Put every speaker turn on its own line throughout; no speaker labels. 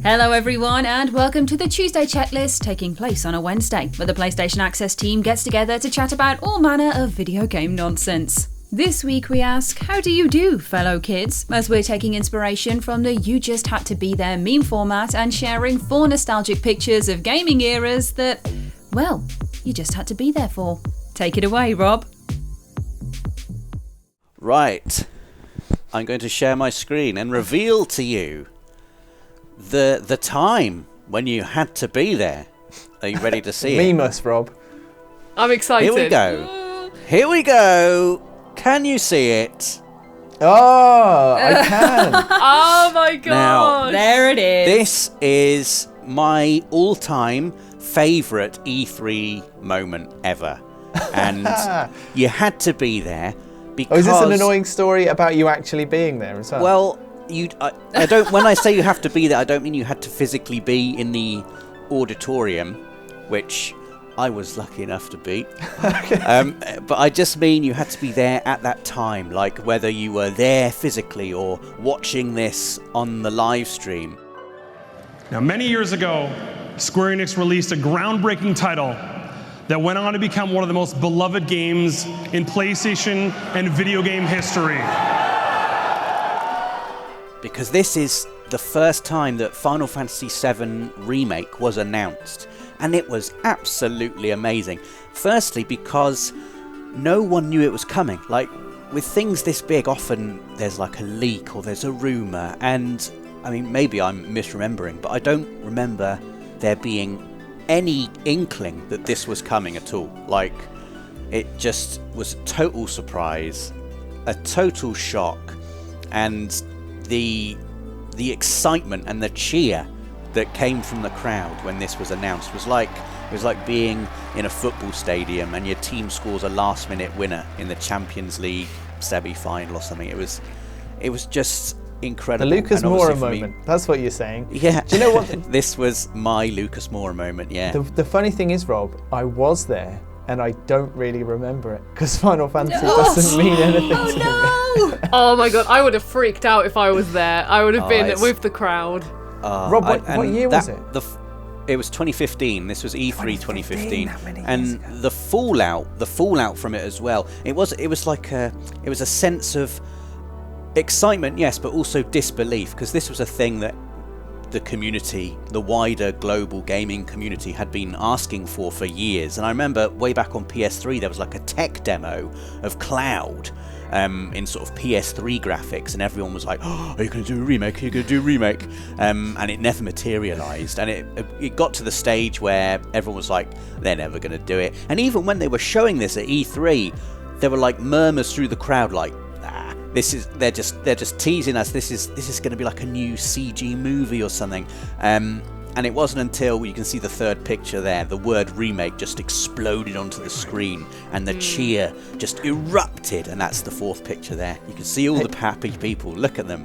Hello everyone and welcome to the Tuesday checklist taking place on a Wednesday, where the PlayStation Access team gets together to chat about all manner of video game nonsense. This week we ask, how do you do, fellow kids? As we're taking inspiration from the You Just Had to Be There meme format and sharing 4 nostalgic pictures of gaming eras that, well, you just had to be there for. Take it away, Rob.
Right. I'm going to share my screen and reveal to you the time when you had to be there. Are you ready to see it?
Meme us, Rob.
I'm excited.
Here we go. Here we go. Can you see it?
Oh, I can.
Oh my god!
Now,
There it is.
This is my all-time favourite E3 moment ever. And you had to be there because...
Oh, is this an annoying story about you actually being there as well?
Well, I don't. When I say you have to be there, I don't mean you had to physically be in the auditorium, which I was lucky enough to be. But I just mean you had to be there at that time, like whether you were there physically or watching this on the live stream.
Now, many years ago, Square Enix released a groundbreaking title that went on to become one of the most beloved games in PlayStation and video game history.
Because this is the first time that Final Fantasy VII Remake was announced, and it was absolutely amazing. Firstly, because no one knew it was coming. Like, with things this big, often there's like a leak or there's a rumour, and I mean, maybe I'm misremembering, but I don't remember there being any inkling that this was coming at all. Like, it just was a total surprise, a total shock, and the excitement and the cheer that came from the crowd when this was announced was like being in a football stadium and your team scores a last-minute winner in the Champions League semi-final or something. It was just incredible.
The Lucas Moura moment. That's what you're saying.
Yeah.
Do you know what?
This was my Lucas Moura moment. Yeah.
The funny thing is, Rob, I was there and I don't really remember it because Final Fantasy doesn't mean anything to me.
Oh my god, I would have freaked out if I was there. I would have been
it's-
with the crowd.
Rob, what year was it?
It was 2015. This was E3 2015,
how many years
and
ago?
the fallout from it as well. It was a sense of excitement, yes, but also disbelief, because this was a thing that the community, the wider global gaming community, had been asking for years. And I remember way back on PS3 there was like a tech demo of Cloud in sort of PS3 graphics, and everyone was like, oh, are you going to do a remake? Are you going to do a remake? And it never materialized, and it got to the stage where everyone was like, they're never going to do it. And even when they were showing this at E3, there were like murmurs through the crowd like, they're just teasing us. This is going to be like a new CG movie or something. And it wasn't until you can see the third picture there, the word remake just exploded onto the screen, and the cheer just erupted. And that's the fourth picture there. You can see all the happy people. Look at them.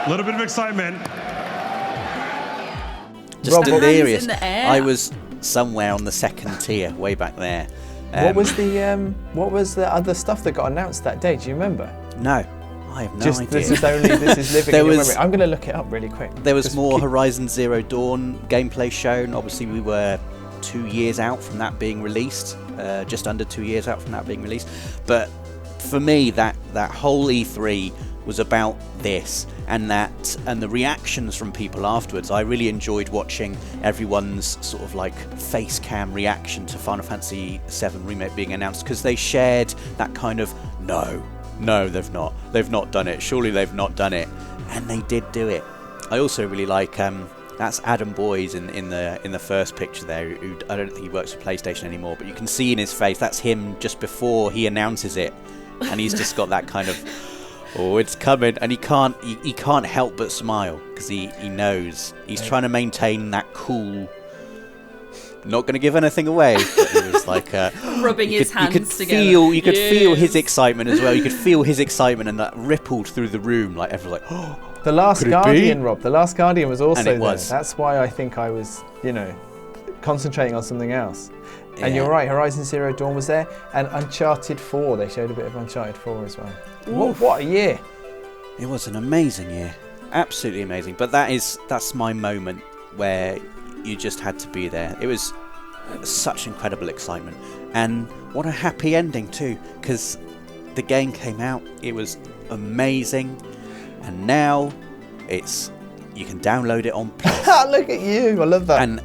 A little bit of excitement.
Just
Rob,
delirious.
in the air.
I was somewhere on the second tier, way back there.
What was the other stuff that got announced that day? Do you remember?
No, I have no idea.
This is living
There
in your
was-
memory. I'm going to look it up really quick.
There was
Just
more
keep-
Horizon Zero Dawn gameplay shown. Obviously, we were 2 years out from that being released, just under 2 years out from that being released. But for me, that whole E3 was about this, and the reactions from people afterwards. I really enjoyed watching everyone's sort of like face cam reaction to Final Fantasy VII Remake being announced, because they shared that kind of no, they've not done it, surely they've not done it, and they did do it. I also really like that's Adam Boyes in the first picture there, who I don't think he works for PlayStation anymore, but you can see in his face that's him just before he announces it, and he's just got that kind of, oh, it's coming, and he can't help but smile, because he knows he's trying to maintain that cool not going to give anything away. But he was like
rubbing his hands together.
You could feel his excitement as well. You could feel his excitement, and that rippled through the room. Like everyone was like, oh.
The Last Guardian, Rob. The Last Guardian was also there.
Was.
That's why I think I was, concentrating on something else.
Yeah.
And you're right, Horizon Zero Dawn was there, and Uncharted 4. They showed a bit of Uncharted 4 as well. What a year!
It was an amazing year, absolutely amazing. But that's my moment where you just had to be there. It was such incredible excitement, and what a happy ending too, because the game came out. It was amazing. And now you can download it on Plus.
Look at you! I love that.
And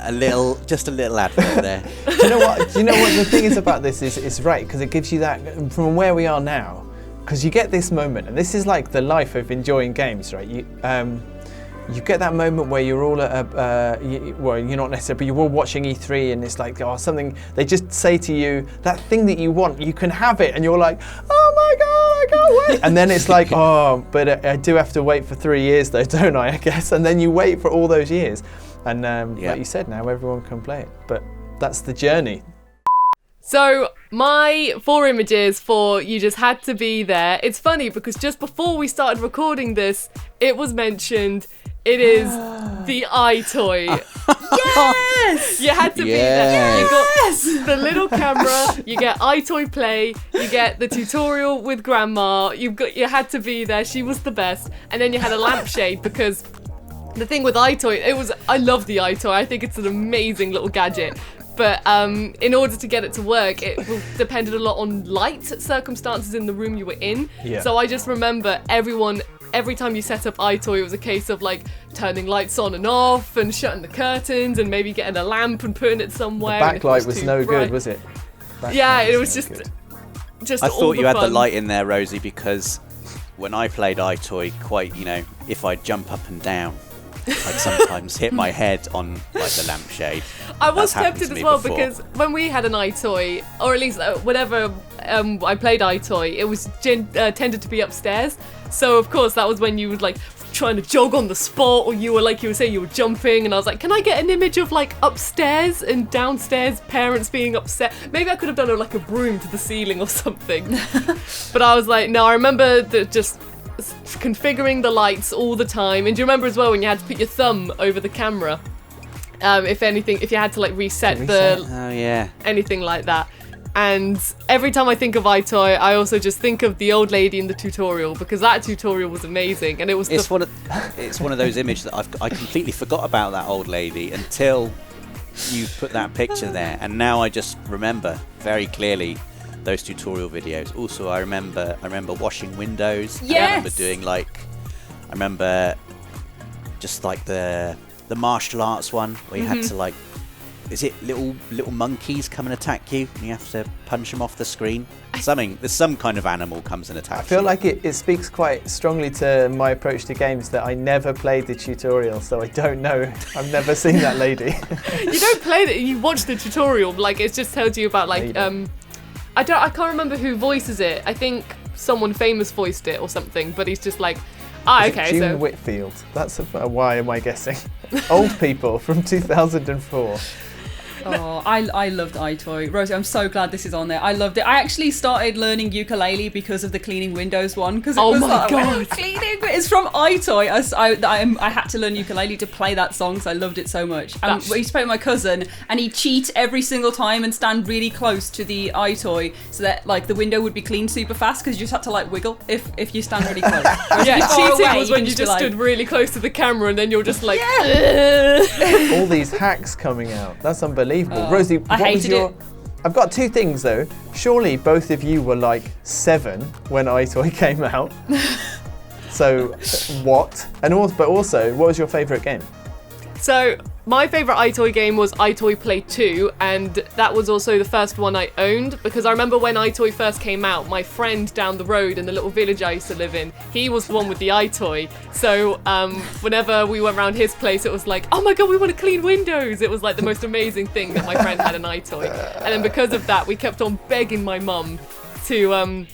just a little advert there.
Do you know what the thing is about this is right, because it gives you that from where we are now, because you get this moment, and this is like the life of enjoying games, right? You get that moment where you're all at you're not necessarily, but you're all watching E3, and it's like, something, they just say to you, that thing that you want, you can have it, and you're like, oh my God, I can't wait. And then it's like, but I do have to wait for 3 years though, don't I guess? And then you wait for all those years. And like you said, now everyone can play it. But that's the journey.
So my 4 images for You Just Had to Be There, it's funny because just before we started recording this, it was mentioned. It is the EyeToy.
Yes!
You had to be there. You got the little camera, you get EyeToy Play, you get the tutorial with Grandma, you had to be there, she was the best, and then you had a lampshade because the thing with EyeToy, I love the EyeToy, I think it's an amazing little gadget. But in order to get it to work, it depended a lot on light circumstances in the room you were in. Yeah. So I just remember every time you set up EyeToy, it was a case of like turning lights on and off and shutting the curtains and maybe getting a lamp and putting it somewhere.
The backlight was no good, was it?
It was just
I
all
thought
the
you had
fun.
the light in there, Rosie, because when I played EyeToy, if I jump up and down, I'd sometimes hit my head on like the lampshade.
I was
That's
tempted as well
before.
because when we had an EyeToy, or at least whenever I played EyeToy, it was tended to be upstairs. So of course that was when you would like trying to jog on the spot, or you were saying you were jumping, and I was like, can I get an image of like upstairs and downstairs parents being upset? Maybe I could have done like a broom to the ceiling or something. But I was like, no, I remember that just configuring the lights all the time. And do you remember as well when you had to put your thumb over the camera? If you had to like reset anything like that. And every time I think of EyeToy, I also just think of the old lady in the tutorial, because that tutorial was amazing, and it was.
It's one of those images that I completely forgot about that old lady until you put that picture there, and now I just remember very clearly those tutorial videos. Also, I remember washing windows.
Yes.
I remember doing I remember just like the martial arts one where you had to like. Is it little monkeys come and attack you and you have to punch them off the screen? There's some kind of animal comes and attacks you.
I feel like it speaks quite strongly to my approach to games that I never played the tutorial, so I don't know. I've never seen that lady.
You don't play it, you watch the tutorial, like it just tells you about like I can't remember who voices it. I think someone famous voiced it or something, but he's just like, okay,
June
so
Whitfield. That's why am I guessing? Old people from 2004.
Oh, I loved EyeToy. Rosie, I'm so glad this is on there. I loved it. I actually started learning ukulele because of the cleaning windows one. Because
oh my god,
cleaning! It's from EyeToy. I had to learn ukulele to play that song because I loved it so much. And we used to play with my cousin, and he'd cheat every single time and stand really close to the EyeToy so that like the window would be cleaned super fast, because you just had to like wiggle if you stand really close.
Yeah, cheating
away,
was when you
just
just
like,
stood really close to the camera and then you're just like,
All these hacks coming out. That's unbelievable. Rosie,
I hated it.
I've got 2 things though. Surely both of you were like 7 when EyeToy came out. So what? But also, what was your favourite game?
So my favourite EyeToy game was EyeToy Play 2, and that was also the first one I owned, because I remember when EyeToy first came out, my friend down the road in the little village I used to live in, he was the one with the EyeToy. So whenever we went around his place, it was like, oh my god, we want to clean windows. It was like the most amazing thing that my friend had an EyeToy. And then because of that, we kept on begging my mum to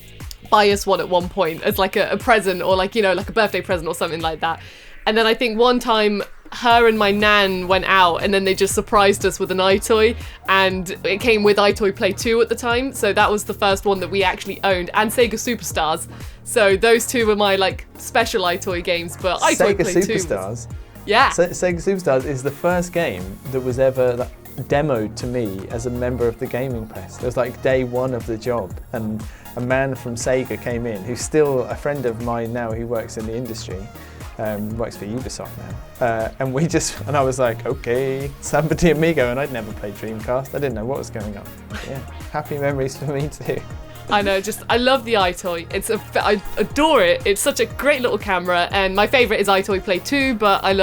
buy us one at one point as like a present, or like, like a birthday present or something like that. And then I think one time her and my nan went out and then they just surprised us with an EyeToy, and it came with EyeToy Play 2 at the time, so that was the first one that we actually owned, and Sega Superstars. So those two were my like special EyeToy games, but EyeToy
Sega
Play 2
Superstars.
Yeah.
Sega Superstars is the first game that was ever demoed to me as a member of the gaming press. It was like day one of the job, and a man from Sega came in, who's still a friend of mine now, who works in the industry, works for Ubisoft now, and I was like, okay, Samba de Amigo, and I'd never played Dreamcast. I didn't know what was going on. Yeah, happy memories for me too.
I know, I love the EyeToy. I adore it. It's such a great little camera, and my favourite is EyeToy Play 2, but I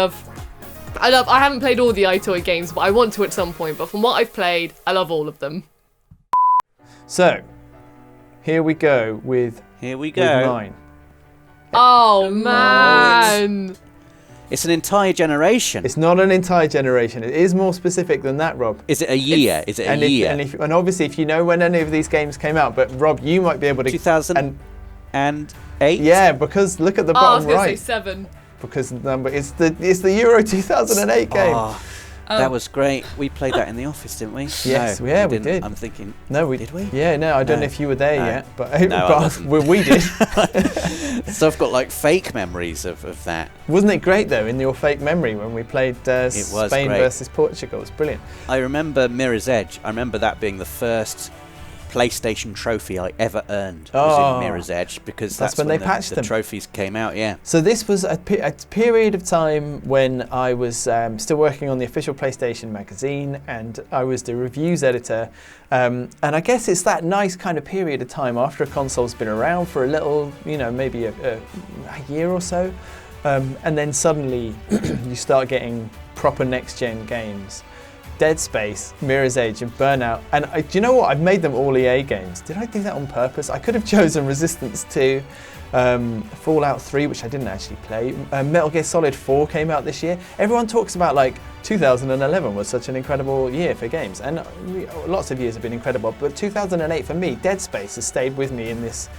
haven't played all the EyeToy games, but I want to at some point. But from what I've played, I love all of them.
So, here we go with mine.
Oh man!
It's an entire generation.
It's not an entire generation. It is more specific than that, Rob.
Is it a year?
And obviously, if you know when any of these games came out, but Rob, you might be able to.
2008.
Yeah, because look at the
I was
bottom
going
right.
to say 7.
Because the number it's the Euro 2008 game.
Oh, that was great. We played that in the office, didn't we?
Yes,
no,
we did.
I'm thinking.
No,
did we?
Yeah, no, I don't know if you were there
No.
yet, but,
No, I wasn't.
we did.
So I've got like fake memories of that.
Wasn't it great though in your fake memory when we played Spain
great.
versus Portugal? It was brilliant.
I remember Mirror's Edge. I remember that being the first PlayStation trophy I ever earned was in Mirror's Edge, because that's when
they patched
the
them.
trophies came out. Yeah.
So this was a period of time when I was still working on the official PlayStation magazine, and I was the reviews editor. And I guess it's that nice kind of period of time after a console's been around for a little, maybe a year or so, and then suddenly you start getting proper next-gen games. Dead Space, Mirror's Edge, and Burnout. And do you know what? I've made them all EA games. Did I do that on purpose? I could have chosen Resistance 2, Fallout 3, which I didn't actually play. Metal Gear Solid 4 came out this year. Everyone talks about 2011 was such an incredible year for games, and lots of years have been incredible. But 2008 for me, Dead Space has stayed with me in this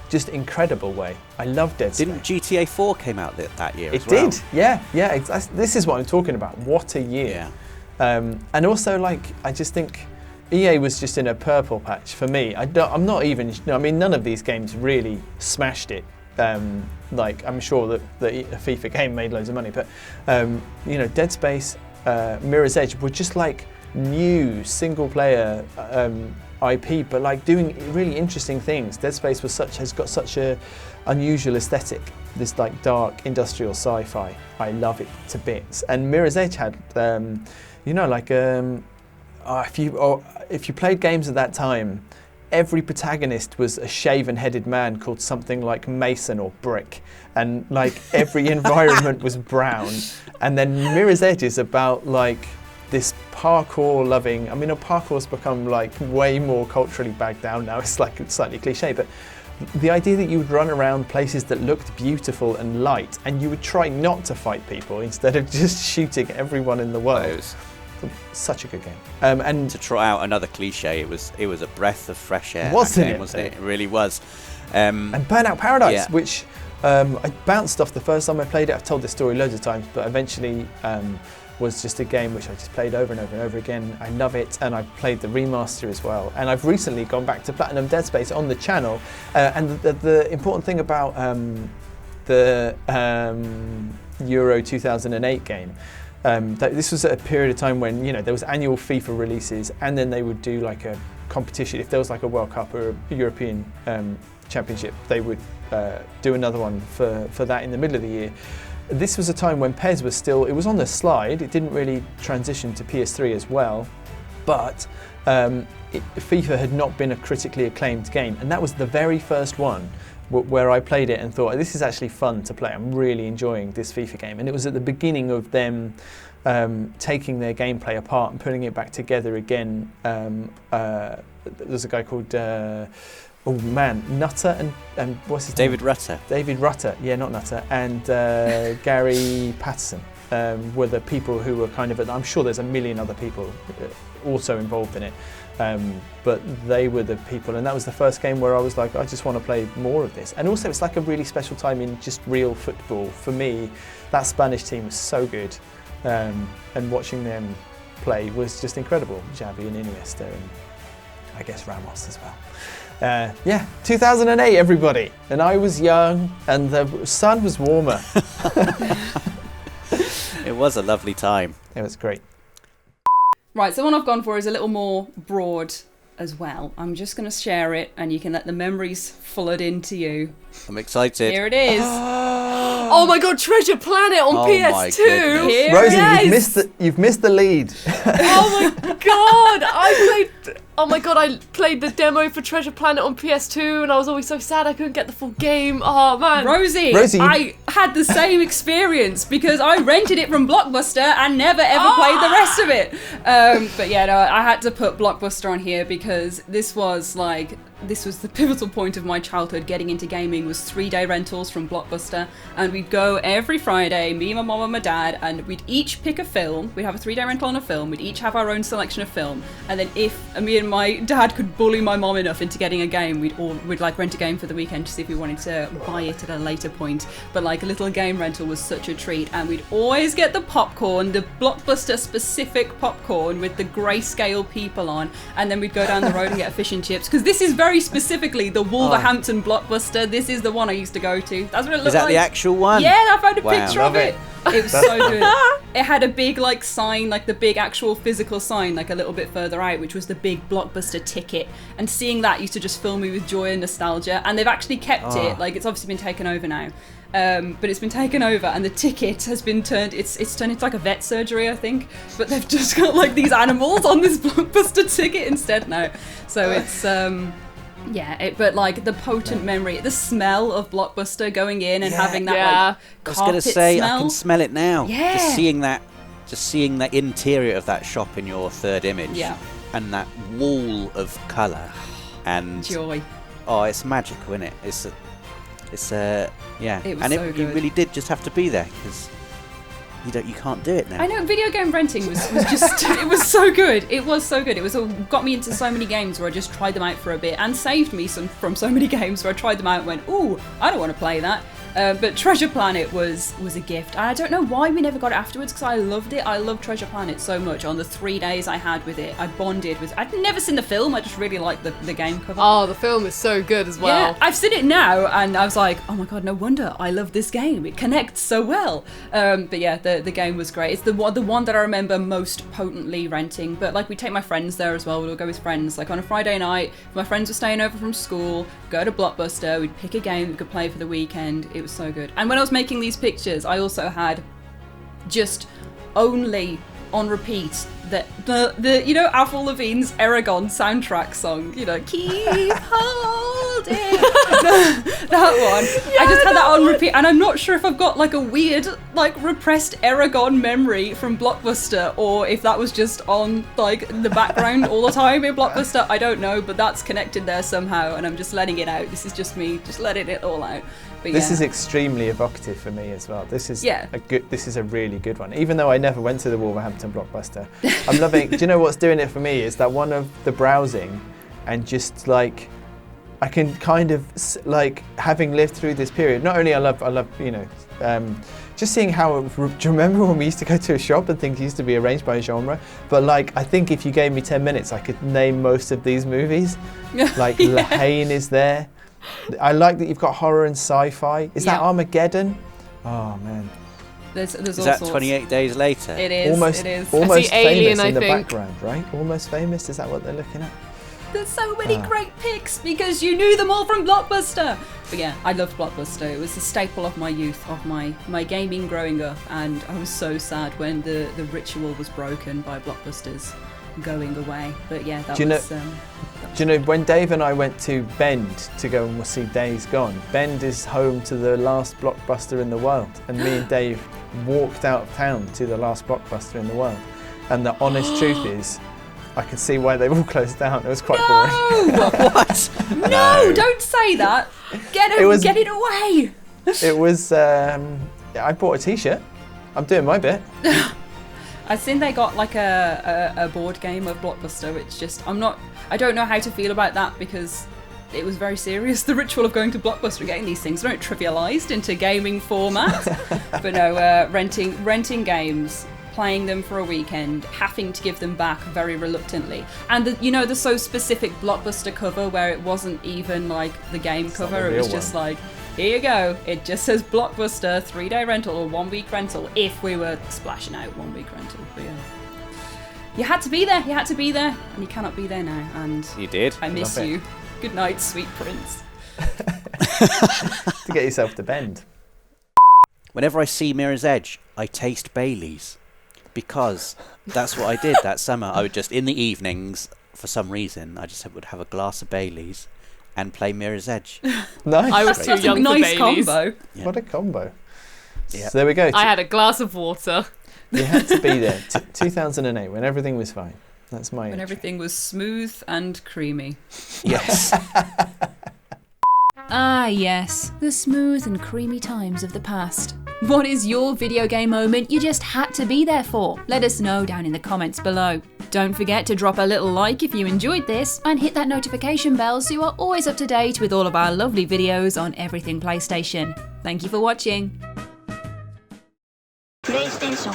just incredible way. I love Dead Space.
Didn't GTA 4 came out that year
It
as well?
did, yeah. This is what I'm talking about. What a year.
Yeah.
And also, I just think EA was just in a purple patch for me. I'm not even, none of these games really smashed it. I'm sure that the FIFA game made loads of money, but, Dead Space, Mirror's Edge were just new single player IP, but doing really interesting things. Dead Space has got such a unusual aesthetic, this dark industrial sci-fi. I love it to bits. And Mirror's Edge had, if you played games at that time, every protagonist was a shaven-headed man called something like Mason or Brick, and every environment was brown. And then Mirror's Edge is about this parkour-loving. Parkour's become way more culturally bagged down now. It's slightly cliche, but the idea that you would run around places that looked beautiful and light, and you would try not to fight people instead of just shooting everyone in the world. Such a good game. And
to try out another cliche, it was a breath of fresh air.
Wasn't
it? It really was.
And Burnout Paradise,
yeah.
which I bounced off the first time I played it. I've told this story loads of times, but eventually was just a game which I just played over and over and over again. I love it, and I played the remaster as well. And I've recently gone back to Platinum Dead Space on the channel. And the important thing about the Euro 2008 game, that this was at a period of time when there was annual FIFA releases, and then they would do a competition. If there was a World Cup or a European Championship, they would do another one for that in the middle of the year. This was a time when PES was still, it was on the slide. It didn't really transition to PS3 as well, but FIFA had not been a critically acclaimed game, and that was the very first one where I played it and thought, this is actually fun to play. I'm really enjoying this FIFA game. And it was at the beginning of them taking their gameplay apart and putting it back together again. There's a guy called, Nutter and what's his
David
name?
Rutter.
David Rutter, yeah, not Nutter, and Gary Patterson were the people who were I'm sure there's a million other people also involved in it. But they were the people, and that was the first game where I was like, I just want to play more of this. And also it's like a really special time in just real football. For me, that Spanish team was so good, and watching them play was just incredible. Xavi and Iniesta, and I guess Ramos as well. 2008 everybody, and I was young and the sun was warmer.
It was a lovely time.
It was great.
Right, so the one I've gone for is a little more broad as well. I'm just going to share it and you can let the memories flood into you.
I'm excited.
Here it is.
Oh my god, Treasure Planet on
Oh
PS2!
my goodness.
Here
Rosie,
Yes!
you've missed the lead.
Oh my god, I played the demo for Treasure Planet on PS2 and I was always so sad I couldn't get the full game. Oh man.
Rosie,
Rosie,
I had the same experience because I rented it from Blockbuster and never ever played the rest of it. But yeah, no, I had to put Blockbuster on here because this was the pivotal point of my childhood. Getting into gaming was 3-day rentals from Blockbuster, and we'd go every Friday, me, my mom and my dad, and we'd each pick a film. We'd have a 3-day rental on a film. We'd each have our own selection of film, and then if me and my dad could bully my mom enough into getting a game, we'd like rent a game for the weekend to see if we wanted to buy it at a later point. But like a little game rental was such a treat, and we'd always get the popcorn, the Blockbuster specific popcorn with the grayscale people on, and then we'd go down the road and get a fish and chips, because this is very specifically the Wolverhampton Blockbuster. This is the one I used to go to. That's what it looked like.
Is that the actual one?
Yeah, I found a
Wow.
picture
Love
of it.
it.
It was so good. It had a big like sign, like the big actual physical sign, like a little bit further out, which was the big Blockbuster ticket. And seeing that used to just fill me with joy and nostalgia. And they've actually kept it. Like, it's obviously been taken over now. But it's been taken over, and the ticket has been turned. It's turned into like a vet surgery, I think. But they've just got like these animals on this Blockbuster ticket instead now. So it's but like the potent memory, the smell of Blockbuster going in and having that like
I was going to say,
smell.
I can smell it now.
Yeah.
Just seeing the interior of that shop in your third image.
Yeah.
And that wall of colour and
Joy.
Oh, it's magical, isn't it? It was
so
you
good.
really did just have to be there, because you can't do it now.
I know, video game renting was just it was so good. It was so good. It was got me into so many games where I just tried them out for a bit, and saved me from so many games where I tried them out and went, ooh, I don't want to play that. But Treasure Planet was a gift. And I don't know why we never got it afterwards, because I loved it. I loved Treasure Planet so much. On the 3 days I had with it, I bonded with... I'd never seen the film, I just really liked the game cover.
Oh, the film is so good as well.
Yeah, I've seen it now, and I was like, oh my god, no wonder I love this game. It connects so well. But yeah, the game was great. It's the one that I remember most potently renting. But like, we'd take my friends there as well. We'd all go with friends. Like on a Friday night, if my friends were staying over from school, go to Blockbuster, we'd pick a game we could play for the weekend. It was so good. And when I was making these pictures, I also had just only on repeat the you know, Avril Lavigne's Eragon soundtrack song, you know, keep holding that one. I just had that on repeat, and I'm not sure if I've got like a weird like repressed Eragon memory from Blockbuster, or if that was just on like in the background all the time in Blockbuster. I don't know, but that's connected there somehow, and I'm just letting it out. This is just me just letting it all out. But
This is extremely evocative for me as well. This is This is a really good one. Even though I never went to the Wolverhampton Blockbuster, I'm loving. Do you know what's doing it for me? Is that one of the browsing, and just like I can kind of like, having lived through this period. Not only I love you know, just seeing how. Do you remember when we used to go to a shop and things used to be arranged by genre? But like, I think if you gave me 10 minutes, I could name most of these movies. Like Lahane is there. I like that you've got horror and sci-fi. Is that Armageddon? Oh man.
There's
Is
all
that
sorts.
28 Days Later?
It is.
Almost,
it is.
almost
I see Alien,
famous in the
I think.
background, right? Almost famous. Is that what they're looking at?
There's so many great picks because you knew them all from Blockbuster. But yeah, I loved Blockbuster. It was a staple of my youth, of my gaming growing up, and I was so sad when the ritual was broken by Blockbusters going away. But yeah, that was...
Do you know, when Dave and I went to Bend to go and see Days Gone, Bend is home to the last Blockbuster in the world, and me and Dave walked out of town to the last Blockbuster in the world. And the honest truth is, I could see why they've all closed down. It was quite boring.
What?
No, don't say that. Get it away.
It was, I bought a t-shirt. I'm doing my bit.
I've seen they got like a board game of Blockbuster, which just I don't know how to feel about that because it was very serious, the ritual of going to Blockbuster and getting these things. They're not trivialised into gaming format. But no, renting games, playing them for a weekend, having to give them back very reluctantly. And the so specific Blockbuster cover where it wasn't even like the game cover, it was just like, here you go, it just says Blockbuster 3-day rental or 1-week rental if we were splashing out 1-week rental. But yeah. You had to be there, and you cannot be there now. And
you did.
I miss you. Good night, sweet prince.
To get yourself to bend.
Whenever I see Mirror's Edge, I taste Baileys. Because that's what I did that summer. I would just, in the evenings, for some reason, I just would have a glass of Baileys and play Mirror's Edge.
Nice.
I was too young for
nice
Baileys.
Combo.
Yeah.
What a combo.
Yeah.
So there we go.
I had a glass of water.
You had to be there. 2008, when everything was fine. That's my
When
entry.
everything was smooth and creamy.
Yes.
Ah, yes, the smooth and creamy times of the past. What is your video game moment you just had to be there for? Let us know down in the comments below. Don't forget to drop a little like if you enjoyed this and hit that notification bell so you are always up to date with all of our lovely videos on everything PlayStation. Thank you for watching.
PlayStation